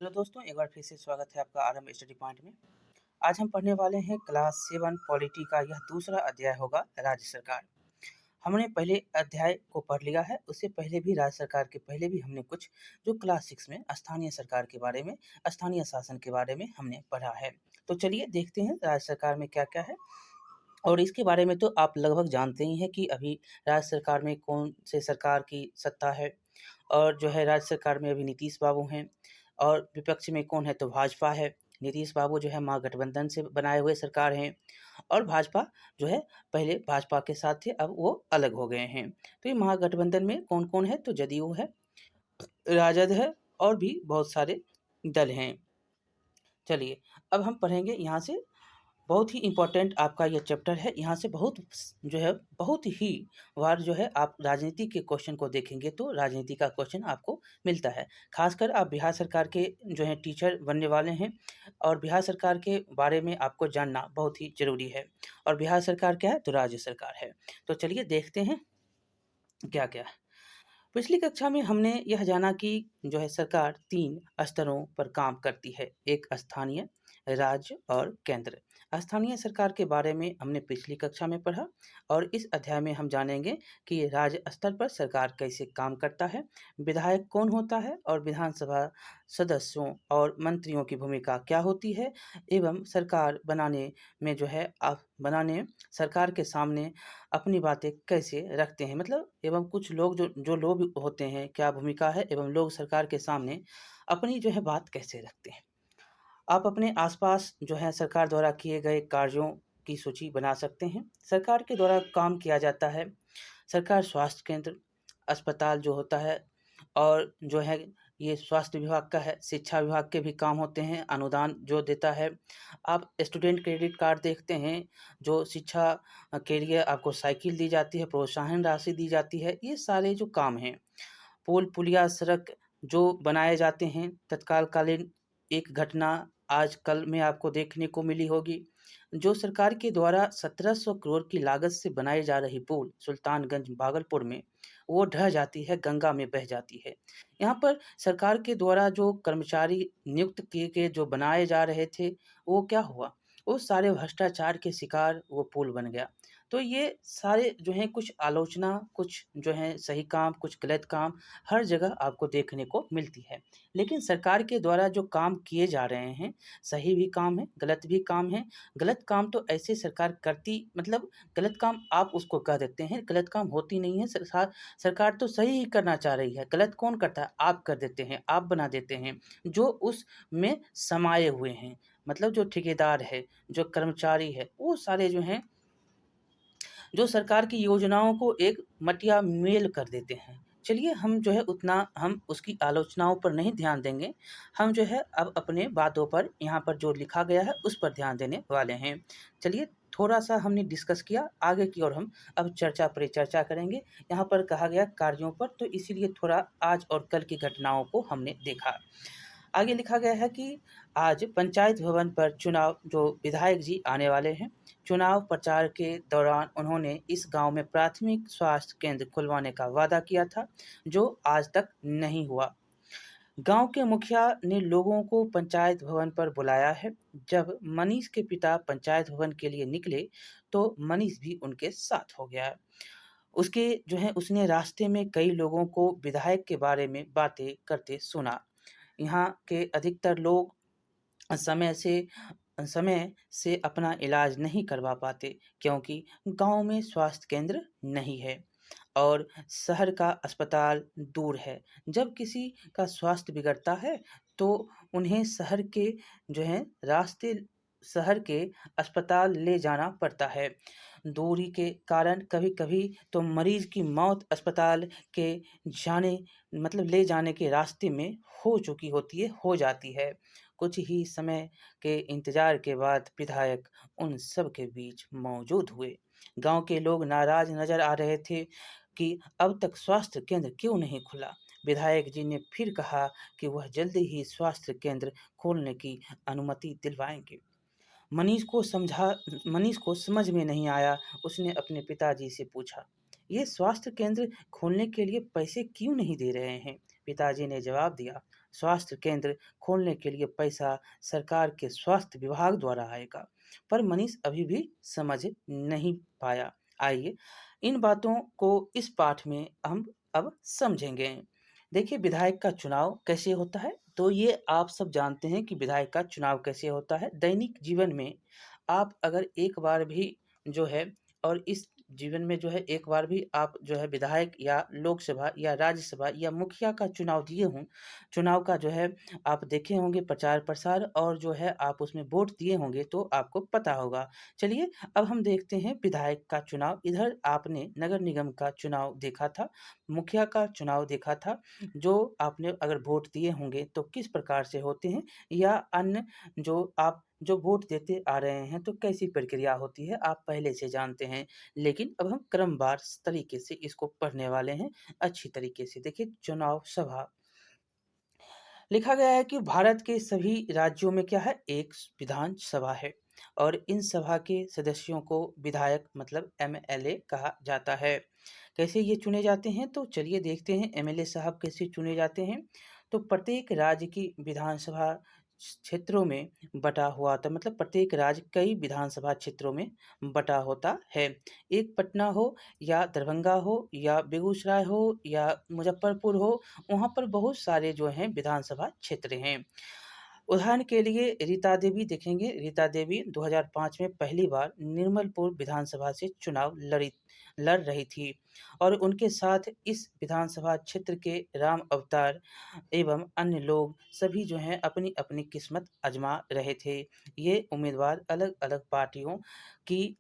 Hello दोस्तों, एक बार फिर से स्वागत है आपका आरंभ स्टडी पॉइंट में। आज हम पढ़ने वाले हैं क्लास 7 पॉलिटी का यह दूसरा अध्याय होगा राज्य सरकार। हमने पहले अध्याय को पढ़ लिया है, उससे पहले भी राज्य सरकार के पहले भी हमने कुछ जो क्लास 6 में स्थानीय सरकार के बारे में, स्थानीय शासन के बारे में हमने पढ़ा है। तो चलिए देखते हैं राज्य सरकार में क्या-क्या है। और इसके बारे में तो आप लगभग जानते ही हैं कि अभी राज्य सरकार में कौन से सरकार की सत्ता है। और जो है राज्य सरकार में अभी नीतीश बाबू हैं और विपक्ष में कौन है तो भाजपा है। नीतीश बाबू जो है महागठबंधन से बनाए हुए सरकार हैं और भाजपा जो है पहले भाजपा के साथ थे, अब वो अलग हो गए हैं। तो ये महागठबंधन में कौन-कौन है तो जदयू है, राजद है और भी बहुत सारे दल हैं। चलिए अब हम पढ़ेंगे यहाँ से। बहुत ही इम्पोर्टेंट आपका ये चैप्टर है। यहाँ से जो है बहुत ही बार जो है आप राजनीति के क्वेश्चन को देखेंगे तो राजनीति का क्वेश्चन आपको मिलता है। खासकर आप बिहार सरकार के जो है टीचर बनने वाले हैं और बिहार सरकार के बारे में आपको जानना बहुत ही ज़रूरी है। और बिहार सरकार क्या है तो राज्य सरकार है। तो चलिए देखते हैं क्या-क्या है। पिछली कक्षा में हमने यह जाना कि जो है सरकार 3 स्तरों पर काम करती है, एक स्थानीय, राज्य और केंद्र। स्थानीय सरकार के बारे में हमने पिछली कक्षा में पढ़ा और इस अध्याय में हम जानेंगे कि राज्य स्तर पर सरकार कैसे काम करता है, विधायक कौन होता है और विधानसभा सदस्यों और मंत्रियों की भूमिका क्या होती है एवं सरकार बनाने में जो है बनाने सरकार के सामने अपनी बातें कैसे रखते हैं, मतलब एवं कुछ लोग जो जो लोग होते हैं क्या भूमिका है एवं लोग सरकार के सामने अपनी जो है बात कैसे रखते हैं। आप अपने आसपास जो है सरकार द्वारा किए गए कार्यों की सूची बना सकते हैं। सरकार के द्वारा काम किया जाता है। सरकार स्वास्थ्य केंद्र, अस्पताल जो होता है और जो है ये स्वास्थ्य विभाग का है, शिक्षा विभाग के भी काम होते हैं, अनुदान जो देता है। आप स्टूडेंट क्रेडिट कार्ड देखते हैं, जो शिक्षा के लिए आपको साइकिल दी जाती है, प्रोत्साहन राशि दी जाती है, ये सारे जो काम हैं। पुल, पुलिया, सड़क जो बनाए जाते हैं, तत्काल-कालीन एक घटना आज कल में आपको देखने को मिली होगी। जो सरकार के द्वारा 1700 करोड़ की लागत से बनाई जा रही पुल सुल्तानगंज भागलपुर में, वो ढह जाती है, गंगा में बह जाती है। यहाँ पर सरकार के द्वारा जो कर्मचारी नियुक्त किए गए जो बनाए जा रहे थे, वो क्या हुआ? वो सारे भ्रष्टाचार के शिकार वो पुल बन गया। तो ये सारे जो हैं कुछ आलोचना, कुछ जो है सही काम, कुछ गलत काम हर जगह आपको देखने को मिलती है। लेकिन सरकार के द्वारा जो काम किए जा रहे हैं, सही भी काम है, गलत भी काम है। गलत काम तो ऐसे सरकार करती, मतलब गलत काम आप उसको कह देते हैं, गलत काम होती नहीं है। सरकार तो सही ही करना चाह रही है, गलत कौन करता है? आप कर देते हैं, आप बना देते हैं, जो उसमें समाये हुए हैं। मतलब जो ठेकेदार है, जो कर्मचारी है, वो सारे जो हैं जो सरकार की योजनाओं को एक मटिया मेल कर देते हैं। चलिए हम जो है उतना हम उसकी आलोचनाओं पर नहीं ध्यान देंगे। हम जो है अब अपने बातों पर यहाँ पर जो लिखा गया है उस पर ध्यान देने वाले हैं। चलिए थोड़ा-सा हमने डिस्कस किया, आगे की ओर हम अब परिचर्चा करेंगे। यहाँ पर कहा गया कार्यों पर, तो इसीलिए थोड़ा आज और कल की घटनाओं को हमने देखा। आगे लिखा गया है कि आज पंचायत भवन पर चुनाव जो विधायक जी आने वाले हैं, चुनाव प्रचार के दौरान उन्होंने इस गांव में प्राथमिक स्वास्थ्य केंद्र खुलवाने का वादा किया था, जो आज तक नहीं हुआ। गांव के मुखिया ने लोगों को पंचायत भवन पर बुलाया है। जब मनीष के पिता पंचायत भवन के लिए निकले, तो मनीष भी उनके साथ हो गया। उसके जो है उसने रास्ते में कई लोगों को विधायक के बारे में बातें करते सुना। यहाँ के अधिकतर लोग समय से समय से अपना इलाज नहीं करवा पाते, क्योंकि गाँव में स्वास्थ्य केंद्र नहीं है और शहर का अस्पताल दूर है। जब किसी का स्वास्थ्य बिगड़ता है, तो उन्हें जो है रास्ते शहर के अस्पताल ले जाना पड़ता है। दूरी के कारण कभी-कभी तो मरीज़ की मौत अस्पताल के जाने मतलब ले जाने के रास्ते में हो जाती है। कुछ ही समय के इंतज़ार के बाद विधायक उन सब के बीच मौजूद हुए। गाँव के लोग नाराज़ नज़र आ रहे थे कि अब तक स्वास्थ्य केंद्र क्यों नहीं खुला। विधायक जी ने फिर कहा कि वह जल्दी ही स्वास्थ्य केंद्र खोलने की अनुमति दिलवाएँगे। मनीष को समझ में नहीं आया। उसने अपने पिताजी से पूछा, ये स्वास्थ्य केंद्र खोलने के लिए पैसे क्यों नहीं दे रहे हैं? पिताजी ने जवाब दिया, स्वास्थ्य केंद्र खोलने के लिए पैसा सरकार के स्वास्थ्य विभाग द्वारा आएगा, पर मनीष अभी भी समझ नहीं पाया। आइए इन बातों को इस पाठ में हम अब समझेंगे। देखिए विधायक का चुनाव कैसे होता है, तो ये आप सब जानते हैं कि विधायक का चुनाव कैसे होता है। दैनिक जीवन में आप अगर एक बार भी जो है और इस जीवन में जो है एक बार भी आप जो है विधायक या लोकसभा या राज्यसभा या मुखिया का चुनाव दिए हों, चुनाव का जो है आप देखे होंगे प्रचार प्रसार और जो है आप उसमें वोट दिए होंगे तो आपको पता होगा। चलिए अब हम देखते हैं विधायक का चुनाव। इधर आपने नगर निगम का चुनाव देखा था, मुखिया का चुनाव देखा था, जो आपने अगर वोट दिए होंगे तो किस प्रकार से होते हैं, या अन्य जो वोट देते आ रहे हैं तो कैसी प्रक्रिया होती है आप पहले से जानते हैं। लेकिन अब हम क्रमवार तरीके से इसको पढ़ने वाले हैं अच्छी तरीके से। देखिए चुनाव सभा लिखा गया है कि भारत के सभी राज्यों में क्या है, एक विधान सभा है और इन सभा के सदस्यों को विधायक मतलब एमएलए कहा जाता है। कैसे ये चुने जाते हैं, तो चलिए देखते हैं एमएलए साहब कैसे चुने जाते हैं। तो प्रत्येक राज्य की विधानसभा क्षेत्रों में बटा हुआ था, मतलब प्रत्येक राज्य कई विधानसभा क्षेत्रों में बटा होता है। एक पटना हो या दरभंगा हो या बेगूसराय हो या मुजफ्फरपुर हो, वहाँ पर बहुत सारे जो हैं विधानसभा क्षेत्र हैं। उदाहरण के लिए रीता देवी देखेंगे, रीता देवी 2005 में पहली बार निर्मलपुर विधानसभा से चुनाव लड़ रही थी और उनके साथ इस विधानसभा क्षेत्र के राम अवतार एवं अन्य लोग सभी जो हैं अपनी अपनी किस्मत आजमा रहे थे। ये उम्मीदवार अलग अलग पार्टियों की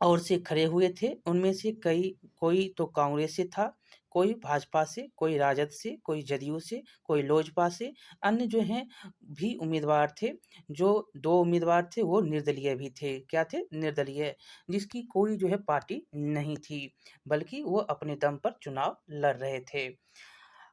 ओर से खड़े हुए थे। उनमें से कोई तो कांग्रेस से था, कोई भाजपा से, कोई राजद से, कोई जदयू से, कोई लोजपा से। अन्य जो हैं भी उम्मीदवार थे। जो 2 उम्मीदवार थे वो निर्दलीय भी थे। क्या थे? निर्दलीय, जिसकी कोई जो है पार्टी नहीं थी, बल्कि वो अपने दम पर चुनाव लड़ रहे थे।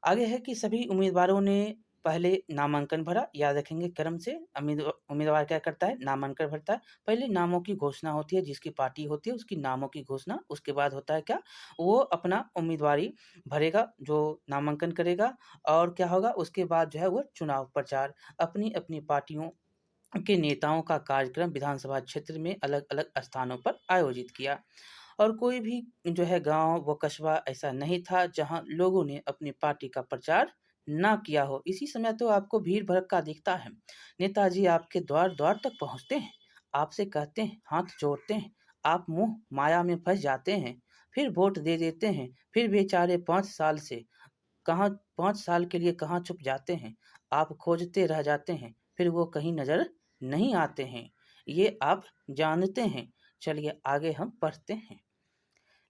आगे है कि सभी उम्मीदवारों ने पहले नामांकन भरा। याद रखेंगे क्रम से उम्मीदवार क्या करता है, नामांकन भरता है। पहले नामों की घोषणा होती है, जिसकी पार्टी होती है उसकी नामों की घोषणा। उसके बाद होता है क्या, वो अपना उम्मीदवारी भरेगा, जो नामांकन करेगा। और क्या होगा उसके बाद जो है वो चुनाव प्रचार, अपनी अपनी पार्टियों के नेताओं का कार्यक्रम विधानसभा क्षेत्र में अलग अलग स्थानों पर आयोजित किया। और कोई भी जो है गांव व कस्बा ऐसा नहीं था जहां लोगों ने अपनी पार्टी का प्रचार ना किया हो। इसी समय तो आपको भीड़ भड़का दिखता है। नेताजी आपके द्वार द्वार तक पहुंचते हैं, आपसे कहते हैं, हाथ जोड़ते हैं, आप मुंह माया में फंस जाते हैं, फिर वोट दे देते हैं, फिर बेचारे 5 साल से कहाँ 5 साल के लिए कहाँ छुप जाते हैं। आप खोजते रह जाते हैं, फिर वो कहीं नजर नहीं आते हैं। ये आप जानते हैं। चलिए आगे हम पढ़ते हैं।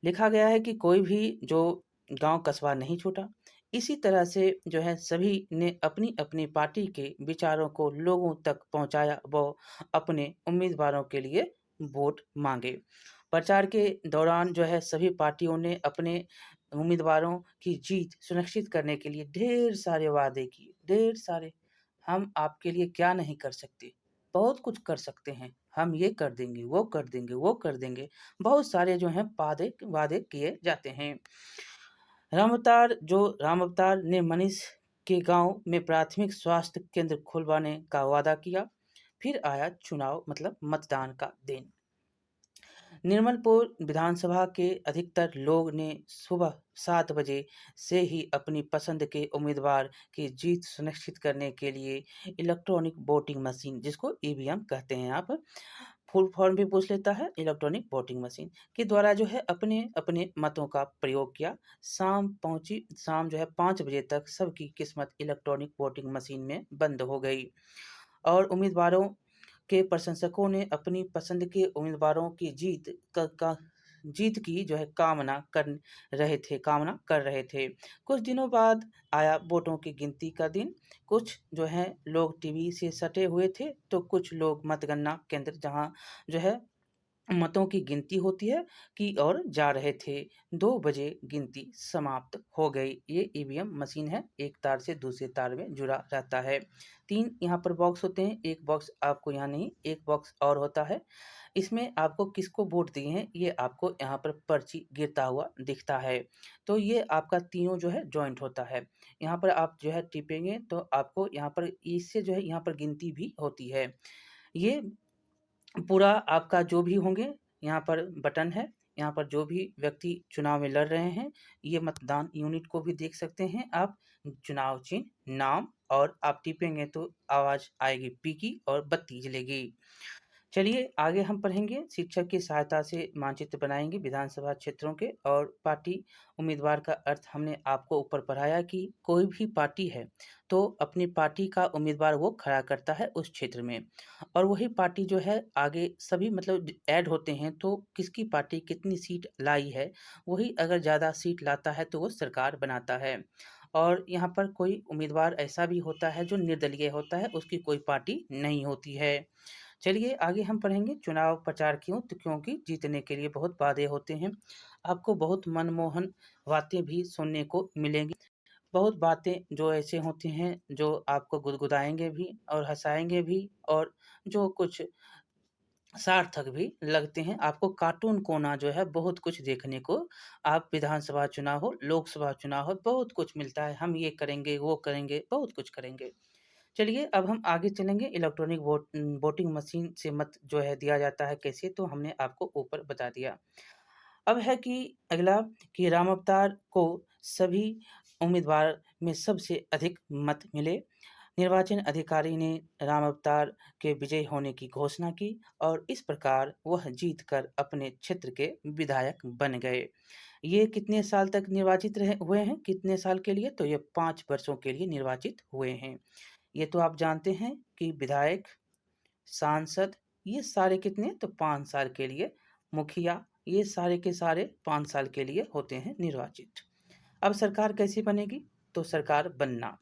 लिखा गया है कि कोई भी जो गांव कस्बा नहीं छूटा। इसी तरह से जो है सभी ने अपनी अपनी पार्टी के विचारों को लोगों तक पहुंचाया व अपने उम्मीदवारों के लिए वोट मांगे। प्रचार के दौरान जो है सभी पार्टियों ने अपने उम्मीदवारों की जीत सुनिश्चित करने के लिए ढेर सारे वादे किए, ढेर सारे। हम आपके लिए क्या नहीं कर सकते, बहुत कुछ कर सकते हैं, हम ये कर देंगे, वो कर देंगे, वो कर देंगे। बहुत सारे जो हैं वादे वादे किए जाते हैं। राम अवतार ने मनीष के गांव में प्राथमिक स्वास्थ्य केंद्र खुलवाने का वादा किया। फिर आया चुनाव मतलब मतदान का दिन। निर्मलपुर विधानसभा के अधिकतर लोग ने सुबह 7 बजे से ही अपनी पसंद के उम्मीदवार की जीत सुनिश्चित करने के लिए इलेक्ट्रॉनिक वोटिंग मशीन, जिसको ईवीएम कहते हैं आप, फुल फॉर्म भी पूछ लेता है, इलेक्ट्रॉनिक वोटिंग मशीन के द्वारा जो है अपने अपने मतों का प्रयोग किया। शाम जो है 5 बजे तक सबकी किस्मत इलेक्ट्रॉनिक वोटिंग मशीन में बंद हो गई और उम्मीदवारों के प्रशंसकों ने अपनी पसंद के उम्मीदवारों की जीत की जो है कामना कर रहे थे। कुछ दिनों बाद आया वोटों की गिनती का दिन। कुछ जो है लोग टीवी से सटे हुए थे, तो कुछ लोग मतगणना केंद्र जहां जो है मतों की गिनती होती है की ओर जा रहे थे। 2 बजे गिनती समाप्त हो गई। ये ईवीएम मशीन है, एक तार से दूसरे तार में जुड़ा रहता है। 3 यहाँ पर बॉक्स होते हैं, एक बॉक्स आपको यहाँ नहीं, एक बॉक्स और होता है। इसमें आपको किसको वोट दिए हैं, ये आपको यहाँ पर पर्ची गिरता हुआ दिखता है। तो ये आपका तीनों जो है जॉइंट होता है। यहाँ पर आप जो है टिपेंगे तो आपको यहाँ पर इससे जो है यहाँ पर गिनती भी होती है। ये पूरा आपका जो भी होंगे, यहाँ पर बटन है, यहाँ पर जो भी व्यक्ति चुनाव में लड़ रहे हैं, ये मतदान यूनिट को भी देख सकते हैं आप। चुनाव चिन्ह, नाम और आप टिपेंगे तो आवाज़ आएगी पी की और बत्ती जलेगी। चलिए आगे हम पढ़ेंगे, शिक्षक की सहायता से मानचित्र बनाएंगे विधानसभा क्षेत्रों के और पार्टी उम्मीदवार का अर्थ हमने आपको ऊपर पढ़ाया कि कोई भी पार्टी है तो अपनी पार्टी का उम्मीदवार वो खड़ा करता है उस क्षेत्र में, और वही पार्टी जो है आगे सभी मतलब ऐड होते हैं तो किसकी पार्टी कितनी सीट लाई है, वही अगर ज़्यादा सीट लाता है तो वो सरकार बनाता है। और यहाँ पर कोई उम्मीदवार ऐसा भी होता है जो निर्दलीय होता है, उसकी कोई पार्टी नहीं होती है। चलिए आगे हम पढ़ेंगे चुनाव प्रचार क्यों, तो क्योंकि जीतने के लिए बहुत वादे होते हैं। आपको बहुत मनमोहन बातें भी सुनने को मिलेंगी। बहुत बातें जो ऐसे होती हैं जो आपको गुदगुदाएंगे भी और हंसाएंगे भी, और जो कुछ सार्थक भी लगते हैं। आपको कार्टून कोना जो है बहुत कुछ देखने को, आप विधानसभा चुनाव हो, लोकसभा चुनाव हो, बहुत कुछ मिलता है। हम ये करेंगे, वो करेंगे, बहुत कुछ करेंगे। चलिए अब हम आगे चलेंगे, इलेक्ट्रॉनिक वोटिंग मशीन से मत जो है दिया जाता है कैसे, तो हमने आपको ऊपर बता दिया। अब है कि अगला कि राम अवतार को सभी उम्मीदवार में सबसे अधिक मत मिले। निर्वाचन अधिकारी ने राम अवतार के विजय होने की घोषणा की और इस प्रकार वह जीतकर अपने क्षेत्र के विधायक बन गए। ये कितने साल तक निर्वाचित रहे हुए हैं, कितने साल के लिए, तो ये 5 वर्षों के लिए निर्वाचित हुए हैं। ये तो आप जानते हैं कि विधायक, सांसद, ये सारे कितने, तो 5 साल के लिए, मुखिया, ये सारे के सारे 5 साल के लिए होते हैं निर्वाचित। अब सरकार कैसी बनेगी, तो सरकार बनना,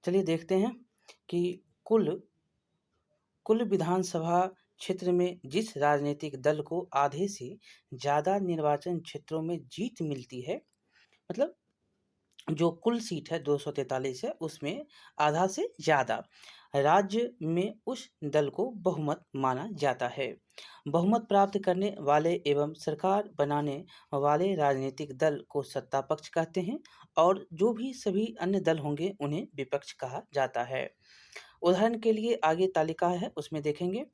चलिए देखते हैं कि कुल कुल विधानसभा क्षेत्र में जिस राजनीतिक दल को आधे से ज़्यादा निर्वाचन क्षेत्रों में जीत मिलती है, मतलब जो कुल सीट है 243 है, उसमें आधा से ज़्यादा राज्य में उस दल को बहुमत माना जाता है। बहुमत प्राप्त करने वाले एवं सरकार बनाने वाले राजनीतिक दल को सत्ता पक्ष कहते हैं, और जो भी सभी अन्य दल होंगे उन्हें विपक्ष कहा जाता है। उदाहरण के लिए आगे तालिका है उसमें देखेंगे।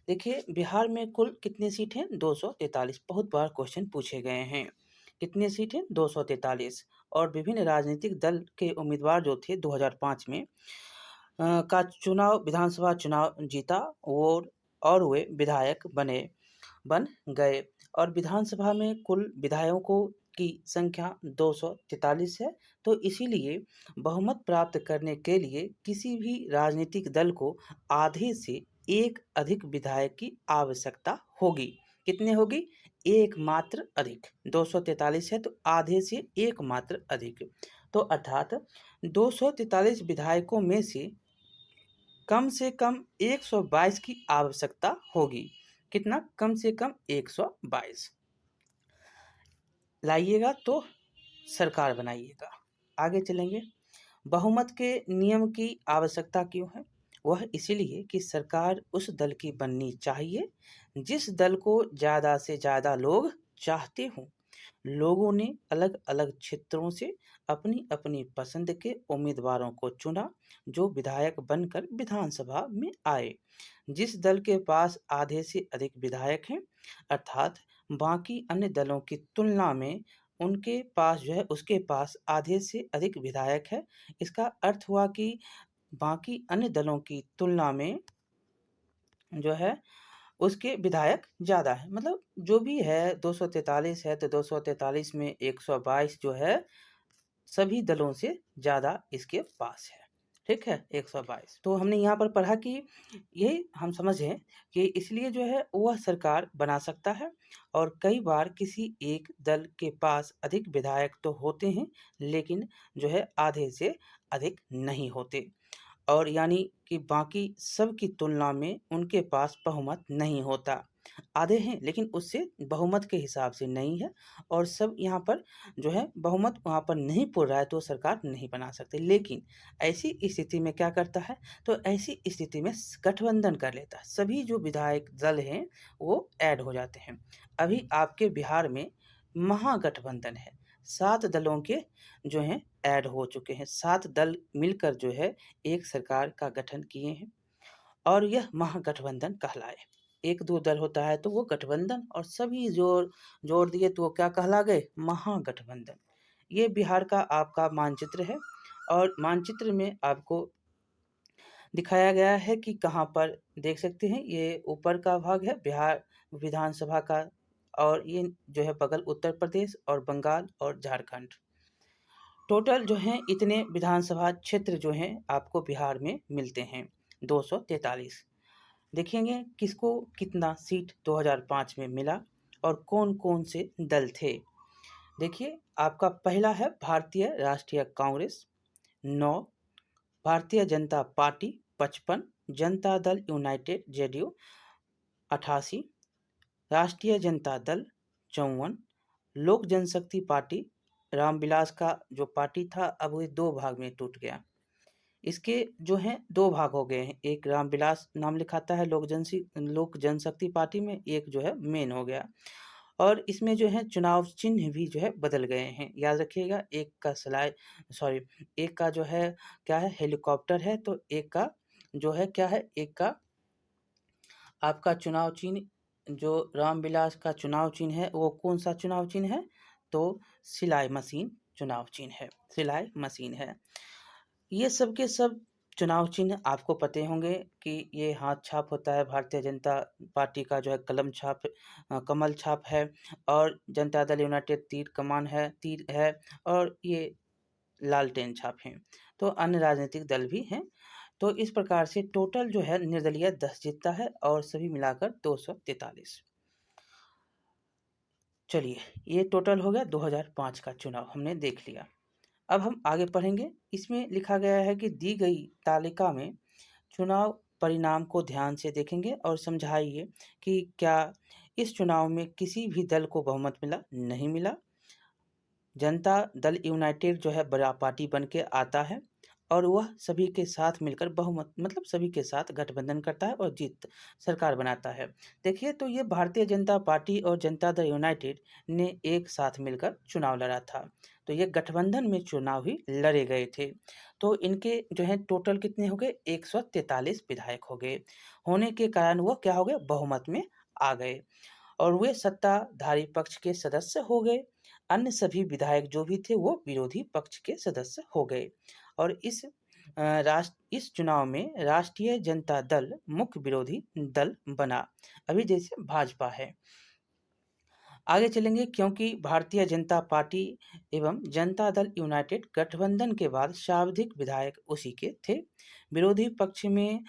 देखिए बिहार में कुल कितनी सीट हैं, 243, बहुत बार क्वेश्चन पूछे गए हैं। कितनी सीट हैं, 243, और विभिन्न राजनीतिक दल के उम्मीदवार जो थे 2005 में का चुनाव, विधानसभा चुनाव जीता और वे विधायक बन गए, और विधानसभा में कुल विधायकों की संख्या 243 है। तो इसीलिए बहुमत प्राप्त करने के लिए किसी भी राजनीतिक दल को आधे से एक अधिक विधायक की आवश्यकता होगी। कितने होगी, एक मात्र अधिक। 243 है तो आधे से एक मात्र अधिक, तो अर्थात 243 विधायकों में से कम 122 की आवश्यकता होगी। कितना, कम से कम 122 लाइएगा तो सरकार बनाइएगा। आगे चलेंगे, बहुमत के नियम की आवश्यकता क्यों है, वह इसलिए कि सरकार उस दल की बननी चाहिए जिस दल को ज़्यादा से ज़्यादा लोग चाहते हों। लोगों ने अलग अलग क्षेत्रों से अपनी अपनी पसंद के उम्मीदवारों को चुना जो विधायक बनकर विधानसभा में आए। जिस दल के पास आधे से अधिक विधायक हैं, अर्थात बाकी अन्य दलों की तुलना में उनके पास जो है उसके पास आधे से अधिक विधायक है, इसका अर्थ हुआ कि बाकी अन्य दलों की तुलना में जो है उसके विधायक ज़्यादा है। मतलब जो भी है 243 है तो 243 में 122 जो है सभी दलों से ज़्यादा इसके पास है। ठीक है, 122। तो हमने यहाँ पर पढ़ा कि यही हम समझें कि इसलिए जो है वह सरकार बना सकता है, और कई बार किसी एक दल के पास अधिक विधायक तो होते हैं लेकिन जो है आधे से अधिक नहीं होते। और यानी कि बाकी सब की तुलना में उनके पास बहुमत नहीं होता। आधे हैं लेकिन उससे बहुमत के हिसाब से नहीं है, और सब यहाँ पर जो है बहुमत वहाँ पर नहीं पुर रहा है तो सरकार नहीं बना सकते। लेकिन ऐसी स्थिति में क्या करता है, तो ऐसी स्थिति में गठबंधन कर लेता है। सभी जो विधायक दल हैं वो ऐड हो जाते हैं। अभी आपके बिहार में महागठबंधन है, 7 दलों के जो हैं ऐड हो चुके हैं। 7 दल मिलकर जो है एक सरकार का गठन किए हैं और यह महागठबंधन कहलाए। 1-2 दल होता है तो वो गठबंधन, और सभी जोड़ जोड़ दिए तो वो क्या कहला गए, महागठबंधन। ये बिहार का आपका मानचित्र है, और मानचित्र में आपको दिखाया गया है कि कहाँ पर देख सकते हैं, ये ऊपर का भाग है बिहार विधानसभा का, और ये जो है बगल उत्तर प्रदेश और बंगाल और झारखंड। टोटल जो हैं इतने विधानसभा क्षेत्र जो हैं आपको बिहार में मिलते हैं, 243। देखेंगे किसको कितना सीट 2005 में मिला और कौन-कौन से दल थे। देखिए, आपका पहला है भारतीय राष्ट्रीय Congress 9, Bharatiya Janata party 55, Janata Dal United JDU 88, राष्ट्रीय जनता दल 54, लोक जनशक्ति पार्टी रामविलास का जो पार्टी था अब वो 2 भाग में टूट गया। इसके जो हैं 2 भाग हो गए हैं, एक रामविलास नाम लिखाता है लोक जनशक्ति पार्टी में, एक जो है मेन हो गया। और इसमें जो है चुनाव चिन्ह भी जो है बदल गए हैं, याद रखिएगा। एक का जो है क्या है, हेलीकॉप्टर है, तो एक का जो है क्या है, एक का आपका चुनाव चिन्ह जो रामविलास का चुनाव चिन्ह है वो कौन सा चुनाव चिन्ह है, तो सिलाई मशीन चुनाव चिन्ह है, सिलाई मशीन है। ये सब के सब चुनाव चिन्ह आपको पते होंगे कि ये हाथ छाप होता है, भारतीय जनता पार्टी का जो है कमल छाप है, और जनता दल यूनाइटेड तीर है, और ये लालटेन छाप हैं। तो अन्य राजनीतिक दल भी हैं। तो इस प्रकार से टोटल जो है निर्दलीय 10 जीतता है और सभी मिलाकर 243। चलिए, ये टोटल हो गया 2005 का चुनाव हमने देख लिया। अब हम आगे पढ़ेंगे। इसमें लिखा गया है कि दी गई तालिका में चुनाव परिणाम को ध्यान से देखेंगे और समझाइए कि क्या इस चुनाव में किसी भी दल को बहुमत मिला, नहीं मिला। जनता दल यूनाइटेड जो है बड़ा पार्टी बन के आता है और वह सभी के साथ मिलकर बहुमत मतलब सभी के साथ गठबंधन करता है और सरकार बनाता है। देखिए, तो ये भारतीय जनता पार्टी और जनता दल यूनाइटेड ने एक साथ मिलकर चुनाव लड़ा था। तो ये गठबंधन में चुनाव ही लड़े गए थे। तो इनके जो है टोटल कितने हो गए, 143 विधायक हो गए। होने के कारण वो क्या हो गए, बहुमत में आ गए और वे सत्ताधारी पक्ष के सदस्य हो गए। अन्य सभी विधायक जो भी थे वो विरोधी पक्ष के सदस्य हो गए और इस चुनाव में राष्ट्रीय जनता दल मुख्य विरोधी दल बना, अभी जैसे भाजपा है। आगे चलेंगे, क्योंकि भारतीय जनता पार्टी एवं जनता दल यूनाइटेड गठबंधन के बाद सर्वाधिक विधायक उसी के थे। विरोधी पक्ष में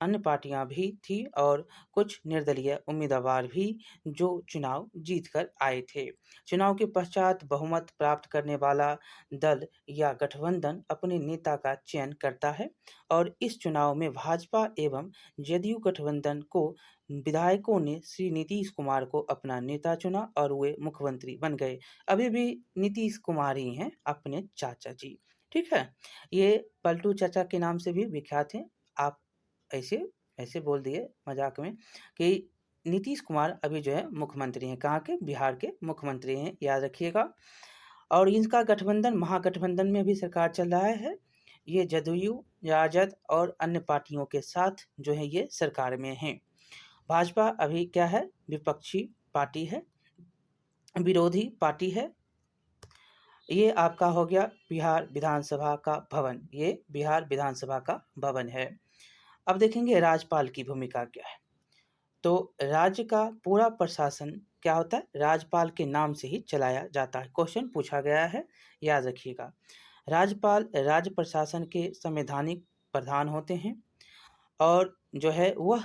अन्य पार्टियां भी थी और कुछ निर्दलीय उम्मीदवार भी जो चुनाव जीतकर आए थे। चुनाव के पश्चात बहुमत प्राप्त करने वाला दल या गठबंधन अपने नेता का चयन करता है और इस चुनाव में भाजपा एवं जदयू गठबंधन को विधायकों ने श्री नीतीश कुमार को अपना नेता चुना और वे मुख्यमंत्री बन गए। अभी भी नीतीश कुमार ही हैं अपने चाचा जी। ठीक है, ये पलटू चाचा के नाम से भी विख्यात हैं। आप ऐसे ऐसे बोल दिए मजाक में कि नीतीश कुमार अभी जो है मुख्यमंत्री हैं, कहाँ के, बिहार के मुख्यमंत्री हैं, याद रखिएगा। और इनका गठबंधन महागठबंधन में भी सरकार चल रहा है। ये जदयू, राजद और अन्य पार्टियों के साथ जो है ये सरकार में हैं। भाजपा अभी क्या है, विपक्षी पार्टी है, विरोधी पार्टी है। ये आपका हो गया बिहार विधानसभा का भवन, ये बिहार विधानसभा का भवन है। अब देखेंगे राज्यपाल की भूमिका क्या है। तो राज्य का पूरा प्रशासन क्या होता है, राज्यपाल के नाम से ही चलाया जाता है। क्वेश्चन पूछा गया है, याद रखिएगा। राज्यपाल राज्य प्रशासन के संवैधानिक प्रधान होते हैं और जो है वह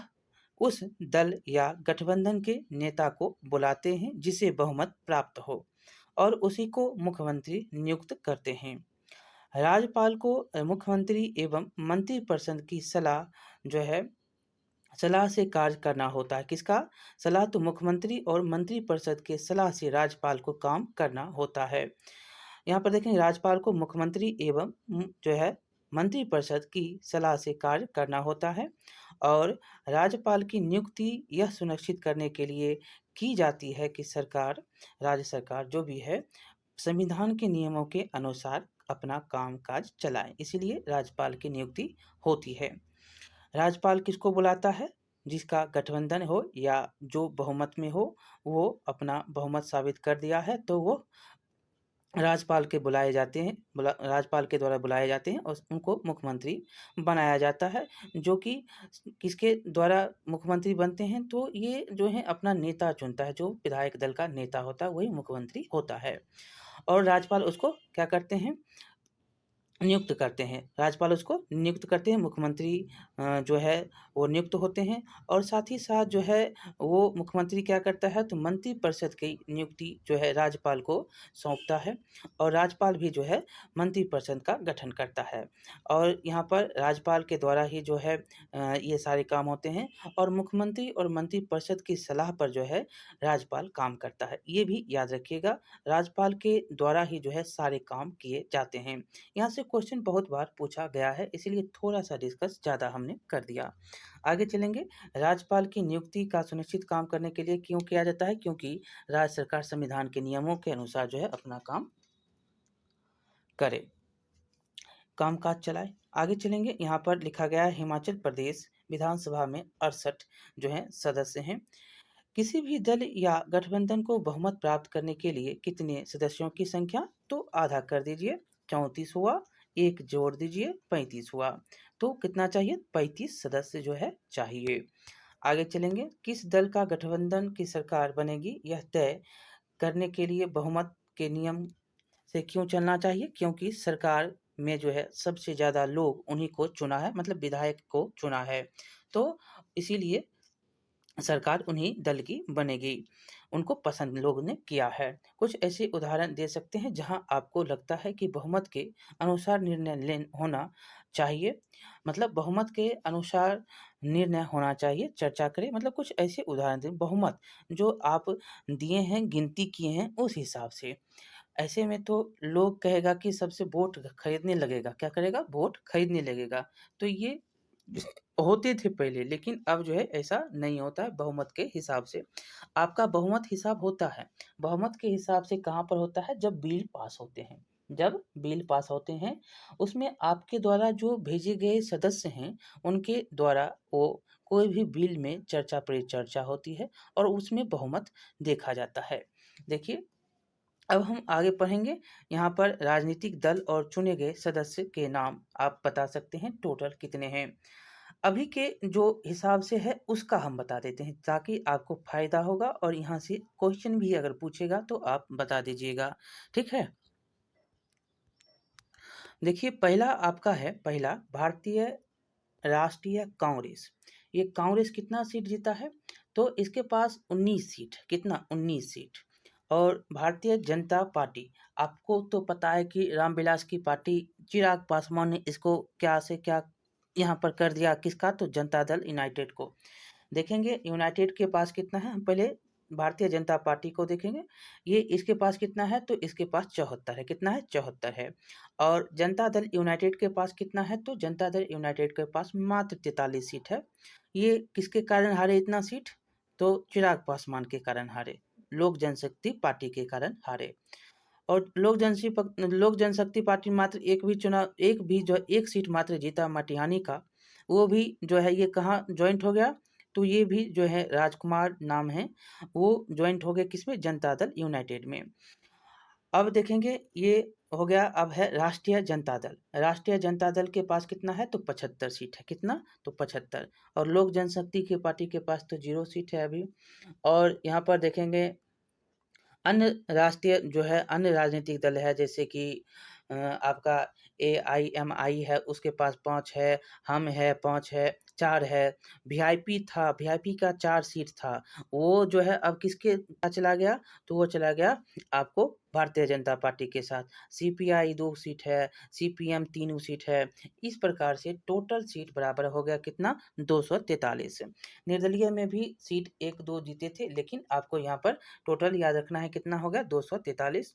उस दल या गठबंधन के नेता को बुलाते हैं जिसे बहुमत प्राप्त हो और उसी को मुख्यमंत्री नियुक्त करते हैं। राज्यपाल को मुख्यमंत्री एवं मंत्रिपरिषद की सलाह से कार्य करना होता है। किसका सलाह? तो मुख्यमंत्री और मंत्रिपरिषद के सलाह से राज्यपाल को काम करना होता है। यहाँ पर देखें, राज्यपाल को मुख्यमंत्री एवं मंत्रिपरिषद की सलाह से कार्य करना होता है और राज्यपाल की नियुक्ति यह सुनिश्चित करने के लिए की जाती है कि राज्य सरकार जो भी है संविधान के नियमों के अनुसार अपना कामकाज चलाए, इसीलिए राज्यपाल की नियुक्ति होती है। राज्यपाल किसको बुलाता है? जिसका गठबंधन हो या जो बहुमत में हो, वो अपना बहुमत साबित कर दिया है तो वो राज्यपाल के द्वारा बुलाए जाते हैं और उनको मुख्यमंत्री बनाया जाता है। जो कि किसके द्वारा मुख्यमंत्री बनते हैं? तो ये जो है अपना नेता चुनता है, जो विधायक दल का नेता होता है वही मुख्यमंत्री होता है और राज्यपाल उसको क्या करते हैं? नियुक्त करते हैं। राज्यपाल उसको नियुक्त करते हैं, मुख्यमंत्री जो है वो नियुक्त होते हैं और साथ ही साथ जो है वो मुख्यमंत्री क्या करता है? तो मंत्रिपरिषद की नियुक्ति जो है राज्यपाल को सौंपता है और राज्यपाल भी जो है मंत्रिपरिषद का गठन करता है और यहाँ पर राज्यपाल के द्वारा ही जो है ये सारे काम होते हैं और मुख्यमंत्री और मंत्रिपरिषद की सलाह पर जो है राज्यपाल काम करता है। ये भी याद रखिएगा, राज्यपाल के द्वारा ही जो है सारे काम किए जाते हैं। यहाँ से क्वेश्चन बहुत बार पूछा गया है, इसीलिए थोड़ा सा डिस्कस ज़्यादा हमने कर दिया। आगे चलेंगे। राज्यपाल की नियुक्ति का सुनिश्चित काम करने के लिए क्यों किया जाता है? क्योंकि राज्य सरकार संविधान के नियमों के अनुसार जो है अपना काम करे, कामकाज चलाए। आगे चलेंगे। यहाँ पर लिखा गया है हिमाचल प्रदेश विधानसभा में 68 जो है सदस्य हैं। किसी भी दल या गठबंधन को बहुमत प्राप्त करने के लिए कितने सदस्यों की संख्या? तो आधा कर दीजिए, 34 हुआ, एक जोड़ दीजिए 35 हुआ। तो कितना चाहिए? 35 सदस्य जो है चाहिए। आगे चलेंगे। किस दल का गठबंधन की सरकार बनेगी यह तय करने के लिए बहुमत के नियम से क्यों चलना चाहिए? क्योंकि सरकार में जो है सबसे ज़्यादा लोग उन्हीं को चुना है, मतलब विधायक को चुना है, तो इसीलिए सरकार उन्हीं दल की बनेगी, उनको पसंद लोग ने किया है। कुछ ऐसे उदाहरण दे सकते हैं जहां आपको लगता है कि बहुमत के अनुसार निर्णय होना चाहिए, मतलब बहुमत के अनुसार निर्णय होना चाहिए, चर्चा करें, मतलब कुछ ऐसे उदाहरण दें बहुमत जो आप दिए हैं, गिनती किए हैं उस हिसाब से। ऐसे में तो लोग कहेगा कि सबसे वोट खरीदने लगेगा, क्या करेगा? वोट खरीदने लगेगा। तो ये होते थे पहले, लेकिन अब जो है ऐसा नहीं होता है बहुमत के हिसाब से। आपका बहुमत हिसाब होता है, बहुमत के हिसाब से कहाँ पर होता है? जब बिल पास होते हैं, जब बिल पास होते हैं उसमें आपके द्वारा जो भेजे गए सदस्य हैं उनके द्वारा वो कोई भी बिल में चर्चा परिचर्चा होती है और उसमें बहुमत देखा जाता है। देखिए, अब हम आगे पढ़ेंगे। यहाँ पर राजनीतिक दल और चुने गए सदस्य के नाम आप बता सकते हैं, टोटल कितने हैं। अभी के जो हिसाब से है उसका हम बता देते हैं ताकि आपको फायदा होगा और यहाँ से क्वेश्चन भी अगर पूछेगा तो आप बता दीजिएगा, ठीक है। देखिए, पहला आपका है, पहला भारतीय राष्ट्रीय कांग्रेस। ये कांग्रेस कितना सीट जीता है? तो इसके पास 19 सीट, कितना? 19 सीट। और भारतीय जनता पार्टी, आपको तो पता है कि रामविलास की पार्टी, चिराग पासवान ने इसको क्या से क्या यहाँ पर कर दिया, किसका? तो जनता दल यूनाइटेड को। देखेंगे यूनाइटेड के पास कितना है, हम पहले भारतीय जनता पार्टी को देखेंगे। ये इसके पास कितना है? तो इसके पास 74 है, कितना है? 74 है। और जनता दल यूनाइटेड के पास कितना है? तो जनता दल यूनाइटेड के पास मात्र 43 सीट है। ये किसके कारण हारे इतना सीट? तो चिराग पासवान के कारण हारे, लोक जनशक्ति पार्टी के कारण हारे। और लोक जनशक्ति पार्टी मात्र एक सीट मात्र जीता मटिहानी का, वो भी जो है ये कहाँ ज्वाइंट हो गया? तो ये भी जो है राजकुमार नाम है, वो ज्वाइंट हो गया किसमें? जनता दल यूनाइटेड में। अब देखेंगे ये हो गया, अब है राष्ट्रीय जनता दल। राष्ट्रीय जनता दल के पास कितना है? तो 75 सीट है, कितना? तो 75। और लोक जनशक्ति की पार्टी के पास तो 0 सीट है अभी। और यहाँ पर देखेंगे अन्य राष्ट्रीय जो है अन्य राजनीतिक दल है, जैसे कि आपका AIMI है उसके पास 5 है, हम है 5 है, 4 है, वीआईपी था, वीआईपी का 4 सीट था, वो जो है अब किसके पास चला गया? तो वो चला गया आपको भारतीय जनता पार्टी के साथ। सीपीआई 2 सीट है, सीपीएम 3 सीट है, इस प्रकार से टोटल सीट बराबर हो गया कितना? 243। निर्दलीय में भी सीट 1-2 जीते थे, लेकिन आपको यहाँ पर टोटल याद रखना है कितना हो गया? 243।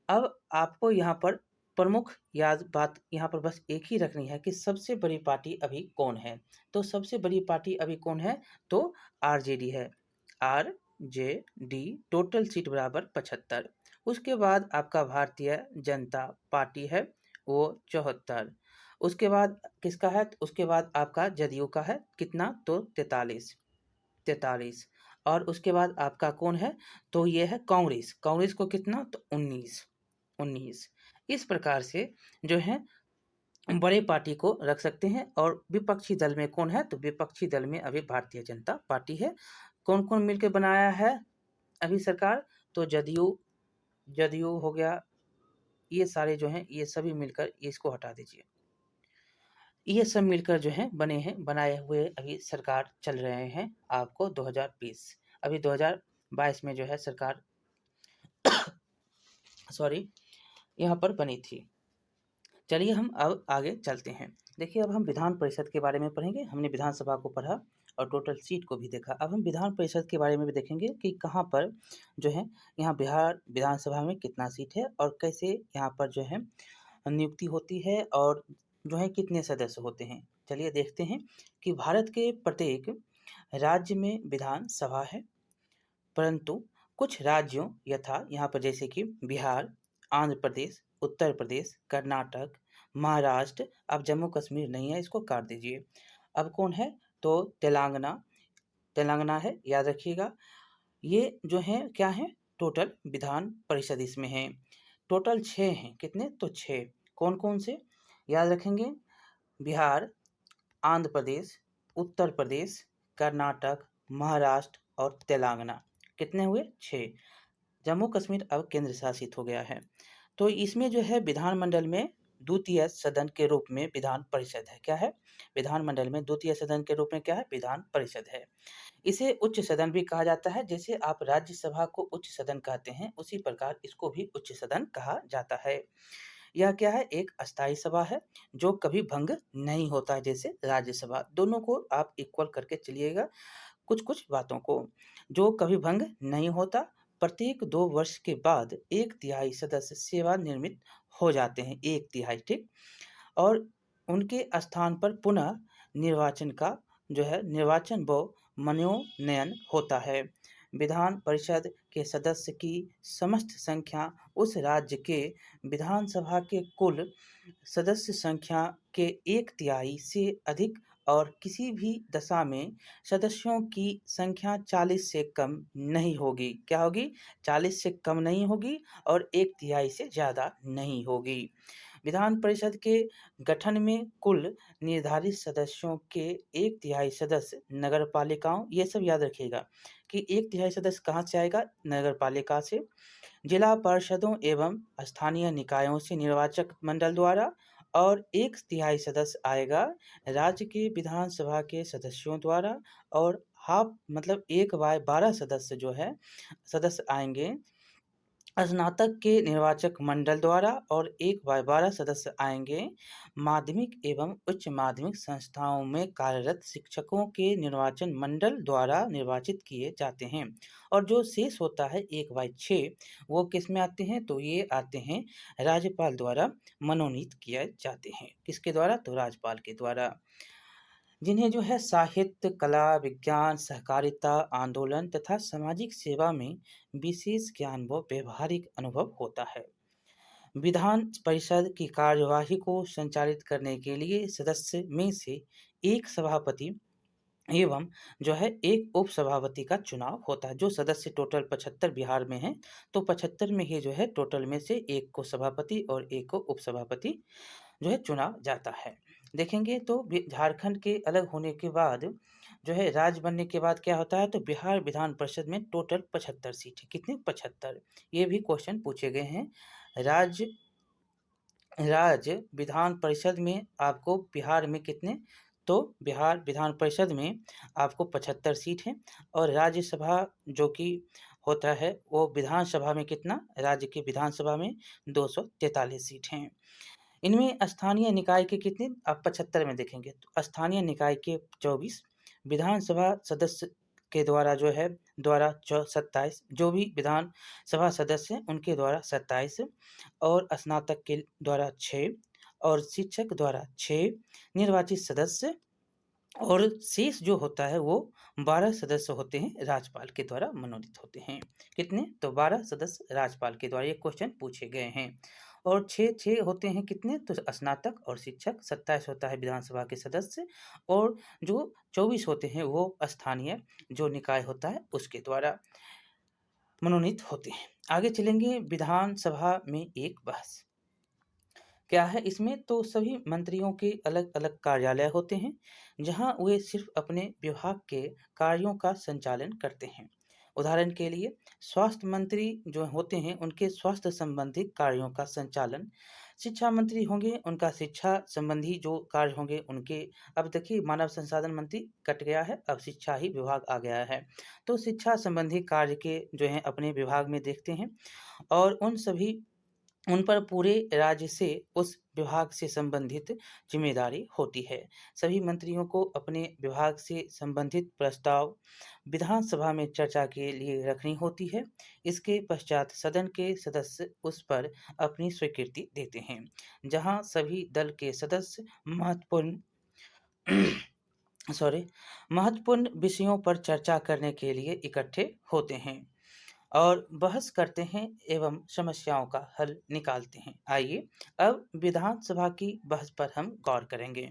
अब आपको यहाँ पर प्रमुख याद बात यहाँ पर बस एक ही रखनी है कि सबसे बड़ी पार्टी अभी कौन है? तो सबसे बड़ी पार्टी अभी कौन है? तो आरजेडी है। आरजेडी टोटल सीट बराबर 75। उसके बाद आपका भारतीय जनता पार्टी है, वो 74। उसके बाद किसका है? उसके बाद आपका जदयू का है कितना? तो 43। 43 और उसके बाद आपका कौन है? तो ये है कांग्रेस। कांग्रेस को कितना? तो 19। 19 इस प्रकार से जो है बड़े पार्टी को रख सकते हैं। और विपक्षी दल में कौन है? तो विपक्षी दल में अभी भारतीय जनता पार्टी है। कौन कौन मिलकर बनाया है अभी सरकार? तो जदयू, जदयू हो गया, ये सारे जो हैं ये सभी मिलकर, ये इसको हटा दीजिए, ये सब मिलकर जो है बने हैं, बनाए हुए अभी सरकार चल रहे हैं आपको 2020। अभी 2022 में जो है सरकार सॉरी यहाँ पर बनी थी। चलिए हम अब आगे चलते हैं। देखिए अब हम विधान परिषद के बारे में पढ़ेंगे। हमने विधानसभा को पढ़ा और टोटल सीट को भी देखा। अब हम विधान परिषद के बारे में भी देखेंगे कि कहाँ पर जो है यहाँ बिहार विधानसभा में कितना सीट है और कैसे यहाँ पर जो है नियुक्ति होती है और जो है कितने सदस्य होते हैं। चलिए देखते हैं कि भारत के प्रत्येक राज्य में विधान सभा है, परंतु कुछ राज्यों यथा यहाँ पर जैसे कि बिहार, आंध्र प्रदेश, उत्तर प्रदेश, कर्नाटक, महाराष्ट्र, अब जम्मू कश्मीर नहीं है, इसको काट दीजिए। अब कौन है? तो तेलंगाना, तेलंगाना है, याद रखिएगा। ये जो है क्या है? टोटल विधान परिषद इसमें है। टोटल 6 हैं, कितने? तो 6। कौन कौन से याद रखेंगे? बिहार, आंध्र प्रदेश, उत्तर प्रदेश, कर्नाटक, महाराष्ट्र और तेलंगाना। कितने हुए? 6। जम्मू कश्मीर अब केंद्र शासित हो गया है। तो इसमें जो है विधानमंडल में द्वितीय सदन के रूप में विधान परिषद है। क्या है? विधानमंडल में द्वितीय सदन के रूप में क्या है? विधान परिषद है। इसे उच्च सदन भी कहा जाता है। जैसे आप राज्यसभा को उच्च सदन कहते हैं, उसी प्रकार इसको भी उच्च सदन कहा जाता है। यह क्या है? एक अस्थाई सभा है जो कभी भंग नहीं होता है, जैसे राज्यसभा। दोनों को आप इक्वल करके चलिएगा, कुछ कुछ बातों को, जो कभी भंग नहीं होता। प्रत्येक 2 वर्ष के बाद 1/3 सदस्य सेवानिवृत्त हो जाते हैं, 1/3, ठीक। और उनके स्थान पर पुनः निर्वाचन का जो है निर्वाचन व मनोनयन होता है। विधान परिषद के सदस्य की समस्त संख्या उस राज्य के विधानसभा के कुल सदस्य संख्या के 1/3 से अधिक और किसी भी दशा में सदस्यों की संख्या 40 से कम नहीं होगी। क्या होगी? 40 से कम नहीं होगी और 1/3 से ज़्यादा नहीं होगी। विधान परिषद के गठन में कुल निर्धारित सदस्यों के 1/3 सदस्य नगर पालिकाओं, ये सब याद रखिएगा कि 1/3 सदस्य कहाँ से आएगा? नगर पालिका से। जिला परिषदों एवं स्थानीय निकायों से निर्वाचक मंडल द्वारा, और 1/3 सदस्य आएगा राज्य के विधानसभा के सदस्यों द्वारा, और हाफ मतलब 1/12 सदस्य जो है सदस्य आएंगे स्नातक के निर्वाचक मंडल द्वारा, और 1/12 सदस्य आएंगे माध्यमिक एवं उच्च माध्यमिक संस्थाओं में कार्यरत शिक्षकों के निर्वाचन मंडल द्वारा निर्वाचित किए जाते हैं। और जो शेष होता है 1/6 वो किस में आते हैं? तो ये आते हैं राज्यपाल द्वारा मनोनीत किए जाते हैं। किसके द्वारा? तो राज्यपाल के द्वारा, जिन्हें जो है साहित्य, कला, विज्ञान, सहकारिता, आंदोलन तथा सामाजिक सेवा में विशेष ज्ञान व व्यवहारिक अनुभव होता है। विधान परिषद की कार्यवाही को संचालित करने के लिए सदस्य में से एक सभापति एवं जो है एक उप सभापति का चुनाव होता है। जो सदस्य टोटल 75 बिहार में हैं, तो 75 में ही जो है टोटल में से एक को सभापति और एक को उप सभापति जो है चुना जाता है। देखेंगे तो झारखंड के अलग होने के बाद जो है राज्य बनने के बाद क्या होता है? तो बिहार विधान परिषद में टोटल 75 सीट है। कितने? 75। ये भी क्वेश्चन पूछे गए हैं। राज्य राज्य विधान परिषद में आपको बिहार में कितने, तो बिहार विधान परिषद में आपको 75 सीट हैं और राज्यसभा जो कि होता है वो विधानसभा में कितना, राज्य की विधानसभा में 243 सीट हैं। इनमें स्थानीय निकाय के कितने, आप 75 में देखेंगे तो स्थानीय निकाय के 24, विधानसभा सदस्य के द्वारा जो है द्वारा 27, जो भी विधानसभा सदस्य हैं उनके द्वारा 27 और स्नातक के द्वारा 6 और शिक्षक द्वारा 6 निर्वाचित सदस्य और शेष जो होता है वो 12 सदस्य होते हैं, राज्यपाल के द्वारा मनोनीत होते हैं। कितने, तो 12 सदस्य राज्यपाल के द्वारा ये क्वेश्चन पूछे गए हैं। और 6 होते हैं कितने, तो स्नातक और शिक्षक, 27 होता है विधानसभा के सदस्य और जो 24 होते हैं वो स्थानीय जो निकाय होता है उसके द्वारा मनोनीत होते हैं। आगे चलेंगे, विधानसभा में एक बहस क्या है इसमें, तो सभी मंत्रियों के अलग अलग कार्यालय होते हैं जहां वे सिर्फ अपने विभाग के कार्यों का संचालन करते हैं। उदाहरण के लिए स्वास्थ्य मंत्री जो होते हैं उनके स्वास्थ्य संबंधी कार्यों का संचालन, शिक्षा मंत्री होंगे उनका शिक्षा संबंधी जो कार्य होंगे उनके, अब देखिए मानव संसाधन मंत्री कट गया है, अब शिक्षा ही विभाग आ गया है, तो शिक्षा संबंधी कार्य के जो हैं अपने विभाग में देखते हैं और उन पर पूरे राज्य से उस विभाग से संबंधित जिम्मेदारी होती है। सभी मंत्रियों को अपने विभाग से संबंधित प्रस्ताव विधानसभा में चर्चा के लिए रखनी होती है। इसके पश्चात सदन के सदस्य उस पर अपनी स्वीकृति देते हैं, जहां सभी दल के सदस्य महत्वपूर्ण सॉरी महत्वपूर्ण विषयों पर चर्चा करने के लिए इकट्ठे होते हैं और बहस करते हैं एवं समस्याओं का हल निकालते हैं। आइए अब विधानसभा की बहस पर हम गौर करेंगे।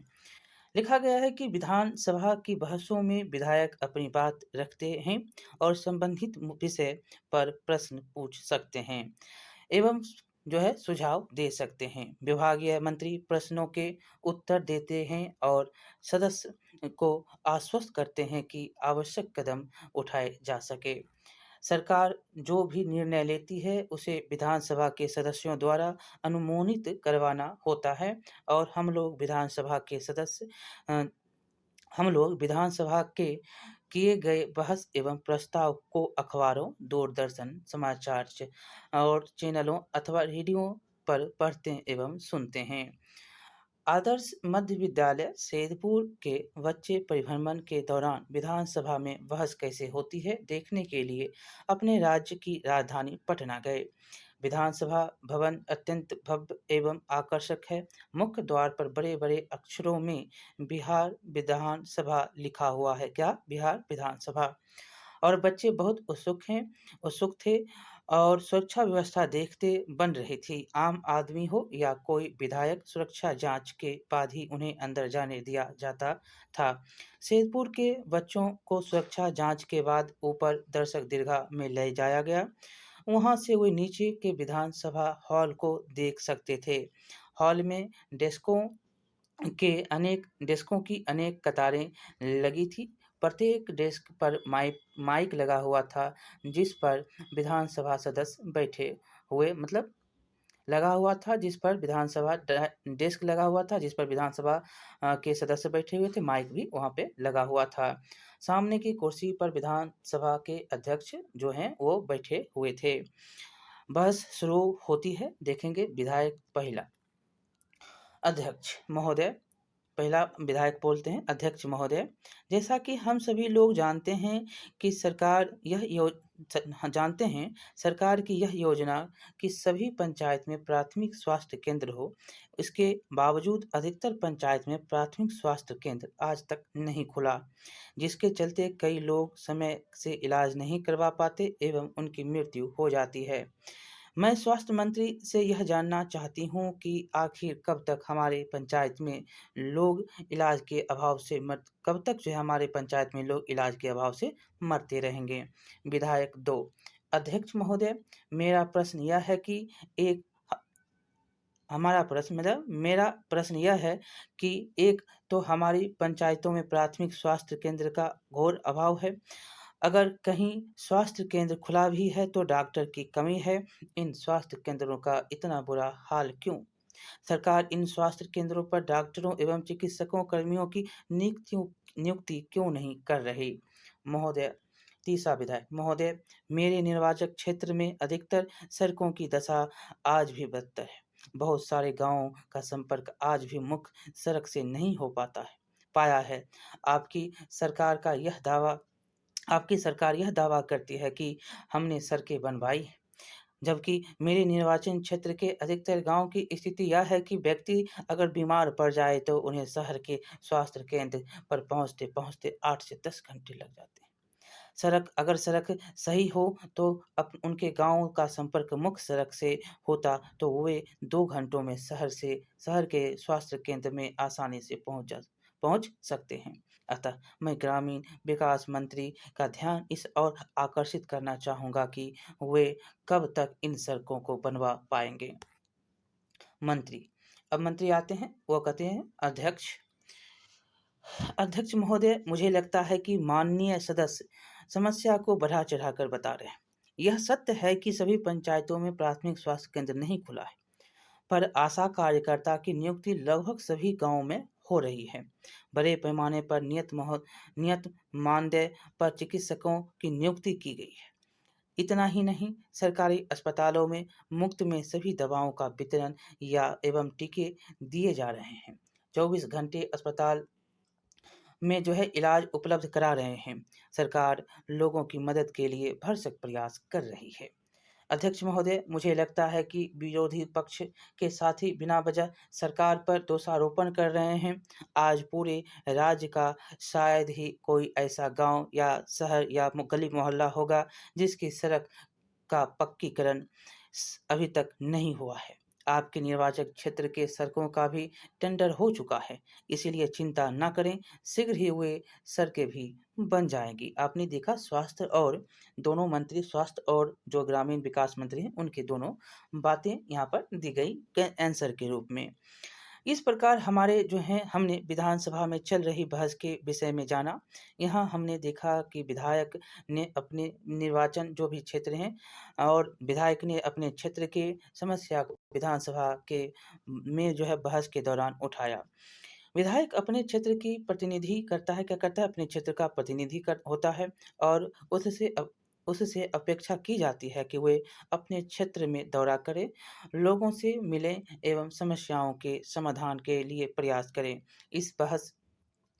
लिखा गया है कि विधानसभा की बहसों में विधायक अपनी बात रखते हैं और संबंधित विषय पर प्रश्न पूछ सकते हैं एवं जो है सुझाव दे सकते हैं। विभागीय मंत्री प्रश्नों के उत्तर देते हैं और सदस्य को आश्वस्त करते हैं कि आवश्यक कदम उठाए जा सके। सरकार जो भी निर्णय लेती है उसे विधानसभा के सदस्यों द्वारा अनुमोदित करवाना होता है और अ, हम लोग विधानसभा के किए गए बहस एवं प्रस्ताव को अखबारों, दूरदर्शन, और चैनलों अथवा रेडियो पर पढ़ते एवं सुनते हैं। आदर्श मध्य विद्यालय सैदपुर के बच्चे परिभ्रमण के दौरान विधानसभा में बहस कैसे होती है देखने के लिए अपने राज्य की राजधानी पटना गए। विधानसभा भवन अत्यंत भव्य एवं आकर्षक है। मुख्य द्वार पर बड़े बड़े अक्षरों में बिहार विधानसभा लिखा हुआ है। क्या, बिहार विधानसभा। और बच्चे बहुत उत्सुक थे और सुरक्षा व्यवस्था देखते बन रही थी। आम आदमी हो या कोई विधायक, सुरक्षा जांच के बाद ही उन्हें अंदर जाने दिया जाता था। सैदपुर के बच्चों को सुरक्षा जांच के बाद ऊपर दर्शक दीर्घा में ले जाया गया। वहां से वे नीचे के विधानसभा हॉल को देख सकते थे। हॉल में डेस्कों की अनेक कतारें लगी थी। प्रत्येक डेस्क पर माइक लगा हुआ था जिस पर विधानसभा सदस्य बैठे हुए मतलब लगा हुआ था जिस पर विधानसभा डेस्क लगा हुआ था जिस पर विधानसभा के सदस्य बैठे हुए थे। माइक भी वहां पे लगा हुआ था। सामने की कुर्सी पर विधानसभा के अध्यक्ष जो हैं वो बैठे हुए थे। बहस शुरू होती है, देखेंगे। विधायक पहला, अध्यक्ष महोदय, पहला विधायक बोलते हैं, अध्यक्ष महोदय, जैसा कि हम सभी लोग जानते हैं कि सरकार की यह योजना कि सभी पंचायत में प्राथमिक स्वास्थ्य केंद्र हो। इसके बावजूद अधिकतर पंचायत में प्राथमिक स्वास्थ्य केंद्र आज तक नहीं खुला, जिसके चलते कई लोग समय से इलाज नहीं करवा पाते एवं उनकी मृत्यु हो जाती है। मैं स्वास्थ्य मंत्री से यह जानना चाहती हूँ कि आखिर कब तक जो है हमारे पंचायत में लोग इलाज के अभाव से मरते रहेंगे। विधायक 2, अध्यक्ष महोदय, मेरा प्रश्न यह है कि एक मेरा प्रश्न यह है कि एक तो हमारी पंचायतों में प्राथमिक स्वास्थ्य केंद्र का घोर अभाव है। अगर कहीं स्वास्थ्य केंद्र खुला भी है तो डॉक्टर की कमी है। इन स्वास्थ्य केंद्रों का इतना बुरा हाल क्यों? सरकार इन स्वास्थ्य केंद्रों पर डॉक्टरों एवं चिकित्सकों कर्मियों की नियुक्ति क्यों नहीं कर रही? महोदय, तीसरा विधायक, महोदय, मेरे निर्वाचक क्षेत्र में अधिकतर सड़कों की दशा आज भी बदतर है। बहुत सारे गांवों का संपर्क आज भी मुख्य सड़क से नहीं हो पाया है। आपकी सरकार का यह दावा आपकी सरकार यह दावा करती है कि हमने सड़कें बनवाई हैं, जबकि मेरे निर्वाचन क्षेत्र के अधिकतर गांव की स्थिति यह है कि व्यक्ति अगर बीमार पड़ जाए तो उन्हें शहर के स्वास्थ्य केंद्र पर पहुंचते-पहुंचते 8 से 10 घंटे लग जाते हैं। सड़क सही हो तो उनके गांव का संपर्क मुख्य सड़क से होता तो वे 2 घंटों में शहर के स्वास्थ्य केंद्र में आसानी से पहुंच सकते हैं। अतः मैं ग्रामीण विकास मंत्री का ध्यान इस ओर आकर्षित करना चाहूँगा कि वे कब तक इन सड़कों को बनवा पाएँगे? मंत्री, अब मंत्री आते हैं, वो कहते हैं, अध्यक्ष महोदय, मुझे लगता है कि माननीय सदस्य समस्या को बढ़ा-चढ़ाकर बता रहे हैं। यह सत्य है कि सभी पंचायतों में प्राथमिक स्वास्थ्य केंद्र नहीं खुला है, पर आशा कार्यकर्ता की नियुक्ति लगभग सभी गांवों में हो रही है। बड़े पैमाने पर नियत मानदेय पर चिकित्सकों की नियुक्ति की गई है। इतना ही नहीं, सरकारी अस्पतालों में मुफ्त में सभी दवाओं का वितरण या एवं टीके दिए जा रहे हैं। 24 घंटे अस्पताल में इलाज उपलब्ध करा रहे हैं। सरकार लोगों की मदद के लिए भरसक प्रयास कर रही है। अध्यक्ष महोदय, मुझे लगता है कि विरोधी पक्ष के साथी बिना वजह सरकार पर दोषारोपण कर रहे हैं। आज पूरे राज्य का शायद ही कोई ऐसा गांव या शहर या गली मोहल्ला होगा जिसकी सड़क का पक्कीकरण अभी तक नहीं हुआ है। आपके निर्वाचक क्षेत्र के सड़कों का भी टेंडर हो चुका है, इसीलिए चिंता न करें, शीघ्र ही वे सड़कें भी बन जाएंगी। आपने देखा, दोनों मंत्री, स्वास्थ्य और जो ग्रामीण विकास मंत्री हैं, उनकी दोनों बातें यहाँ पर दी गई आंसर के रूप में। इस प्रकार हमारे हमने विधानसभा में चल रही बहस के विषय में जाना। यहाँ हमने देखा कि विधायक ने अपने निर्वाचन जो भी क्षेत्र हैं और विधायक ने अपने क्षेत्र के समस्या को विधानसभा के में बहस के दौरान उठाया। विधायक अपने क्षेत्र की प्रतिनिधि करता है, क्या करता है? अपने क्षेत्र का प्रतिनिधि होता है और उससे अपेक्षा की जाती है कि वे अपने क्षेत्र में दौरा करें, लोगों से मिलें एवं समस्याओं के समाधान के लिए प्रयास करें। इस बहस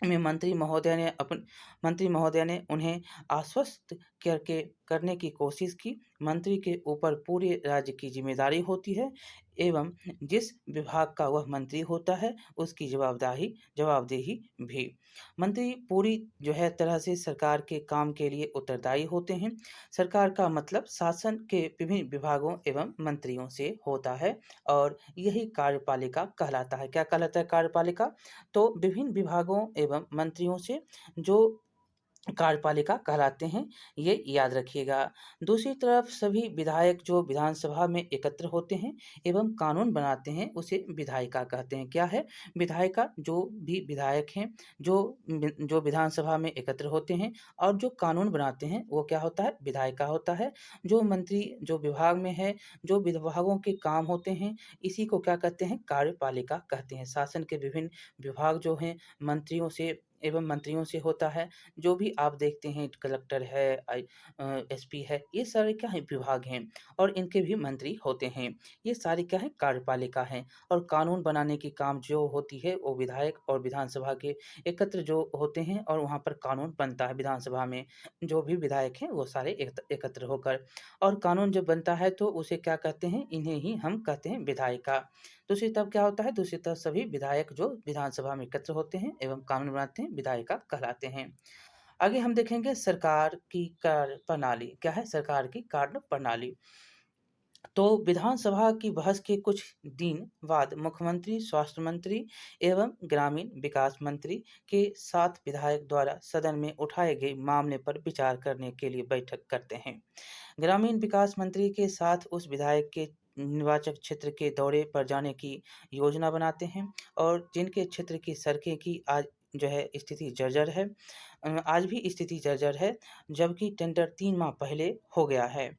में मंत्री महोदय ने उन्हें आश्वस्त करने की कोशिश की। मंत्री के ऊपर पूरे राज्य की ज़िम्मेदारी होती है एवं जिस विभाग का वह मंत्री होता है, उसकी जवाबदेही भी। मंत्री पूरी तरह से सरकार के काम के लिए उत्तरदायी होते हैं। सरकार का मतलब शासन के विभिन्न विभागों एवं मंत्रियों से होता है और यही कार्यपालिका कहलाता है। क्या कहलाता है कार्यपालिका? तो विभिन्न विभागों एवं मंत्रियों से जो कार्यपालिका कहलाते हैं, ये याद रखिएगा। दूसरी तरफ सभी विधायक जो विधानसभा में एकत्र होते हैं एवं कानून बनाते हैं, उसे विधायिका कहते हैं। क्या है? विधायिका। जो भी विधायक हैं, जो विधानसभा में एकत्र होते हैं और जो कानून बनाते हैं, वो क्या होता है? विधायिका होता है। जो मंत्री जो विभाग में है, जो विभागों के काम होते हैं, इसी को क्या कहते हैं? कार्यपालिका कहते हैं। शासन के विभिन्न विभाग जो हैं, मंत्रियों से होता है। जो भी आप देखते हैं, कलेक्टर है, एसपी है, ये सारे क्या हैं? विभाग हैं और इनके भी मंत्री होते हैं। ये सारे क्या हैं? कार्यपालिका हैं और कानून बनाने की काम जो होती है, वो विधायक और विधानसभा के एकत्र जो होते हैं और वहाँ पर कानून बनता है विधानसभा में। जो भी विधायक हैं, वो सारे एकत्र होकर और कानून जब बनता है तो उसे क्या कहते हैं? इन्हें ही हम कहते हैं विधायिका। दूसरी तरफ क्या होता है? दूसरी तरफ सभी विधायक जो विधानसभा में एकत्र होते हैं एवं कानून बनाते हैं, विधायिका कहलाते हैं। आगे हम देखेंगे सरकार की कार्यप्रणाली। क्या है? सरकार की कार्यप्रणाली। तो विधानसभा की बहस के कुछ दिन बाद मुख्यमंत्री, स्वास्थ्य मंत्री एवं ग्रामीण विकास मंत्री के साथ विधायक द्वारा सदन में उठाए गए मामले पर विचार करने के लिए बैठक करते हैं। ग्रामीण विकास मंत्री के साथ उस विधायक के निर्वाचक क्षेत्र के दौरे पर जाने की योजना बनाते हैं और जिनके क्षेत्र की सड़कें की आज स्थिति जर्जर है। आज भी स्थिति जर्जर है, जबकि टेंडर 3 माह पहले हो गया है।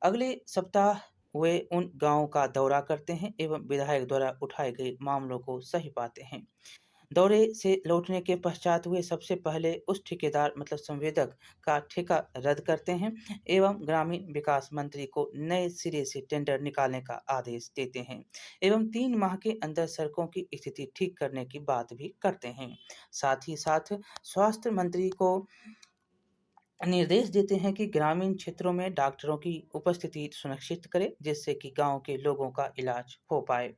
अगले सप्ताह वे उन गाँव का दौरा करते हैं एवं विधायक द्वारा उठाए गए मामलों को सही पाते हैं। दौरे से लौटने के पश्चात वे सबसे पहले उस ठेकेदार मतलब संवेदक का ठेका रद्द करते हैं एवं ग्रामीण विकास मंत्री को नए सिरे से टेंडर निकालने का आदेश देते हैं एवं 3 माह के अंदर सड़कों की स्थिति ठीक करने की बात भी करते हैं। साथ ही साथ स्वास्थ्य मंत्री को निर्देश देते हैं कि ग्रामीण क्षेत्रों में डॉक्टरों की उपस्थिति सुनिश्चित करें जिससे कि गांव के लोगों का इलाज हो पाए।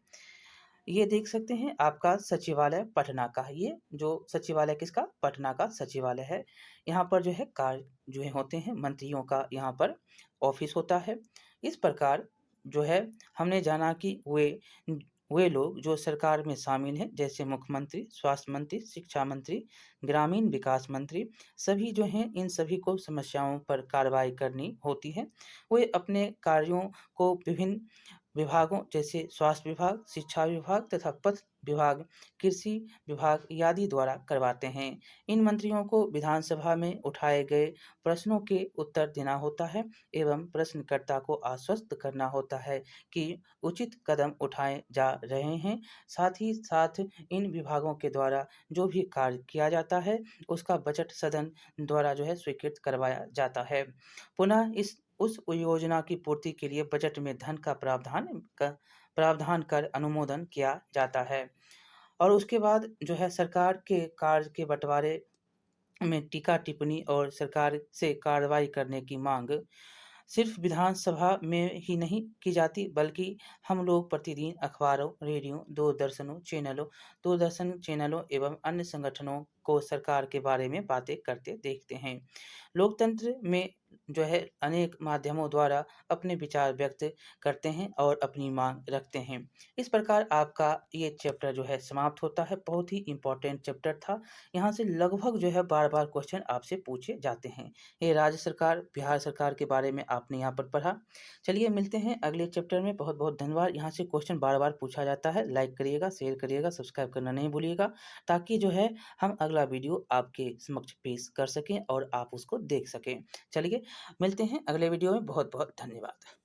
ये देख सकते हैं आपका सचिवालय पटना का है। ये जो सचिवालय किसका? पटना का सचिवालय है। यहाँ पर जो है कार्य जो है होते हैं मंत्रियों का यहाँ पर ऑफिस होता है। इस प्रकार जो है हमने जाना कि वे लोग जो सरकार में शामिल हैं जैसे मुख्यमंत्री, स्वास्थ्य मंत्री, शिक्षा मंत्री, ग्रामीण विकास मंत्री सभी जो हैं इन सभी को समस्याओं पर कार्रवाई करनी होती है। वे अपने कार्यों को विभिन्न विभागों जैसे स्वास्थ्य विभाग, शिक्षा विभाग तथा पथ विभाग, कृषि विभाग आदि द्वारा करवाते हैं। इन मंत्रियों को विधानसभा में उठाए गए प्रश्नों के उत्तर देना होता है एवं प्रश्नकर्ता को आश्वस्त करना होता है कि उचित कदम उठाए जा रहे हैं। साथ ही साथ इन विभागों के द्वारा जो भी कार्य किया जाता है उसका बजट सदन द्वारा जो है स्वीकृत करवाया जाता है। पुनः इस उस योजना की पूर्ति के लिए बजट में धन का प्रावधान कर अनुमोदन किया जाता है और उसके बाद जो है सरकार के कार्य के बंटवारे में टीका टिप्पणी और सरकार से कार्रवाई करने की मांग सिर्फ विधानसभा में ही नहीं की जाती बल्कि हम लोग प्रतिदिन अखबारों, रेडियो, दूरदर्शन चैनलों एवं अन्य संगठनों को सरकार के बारे में बातें करते देखते हैं। लोकतंत्र में जो है अनेक माध्यमों द्वारा अपने विचार व्यक्त करते हैं और अपनी मांग रखते हैं। इस प्रकार आपका ये चैप्टर जो है समाप्त होता है। बहुत ही इम्पोर्टेंट चैप्टर था। यहाँ से लगभग जो है बार-बार क्वेश्चन आपसे पूछे जाते हैं। ये राज्य सरकार, बिहार सरकार के बारे में आपने यहाँ पर पढ़ा। चलिए मिलते हैं अगले चैप्टर में। बहुत-बहुत धन्यवाद। यहाँ से क्वेश्चन बार-बार पूछा जाता है। लाइक करिएगा, शेयर करिएगा, सब्सक्राइब करना नहीं भूलिएगा ताकि जो है हम अगला वीडियो आपके समक्ष पेश कर सकें और आप उसको देख सकें। चलिए मिलते हैं अगले वीडियो में। बहुत-बहुत धन्यवाद।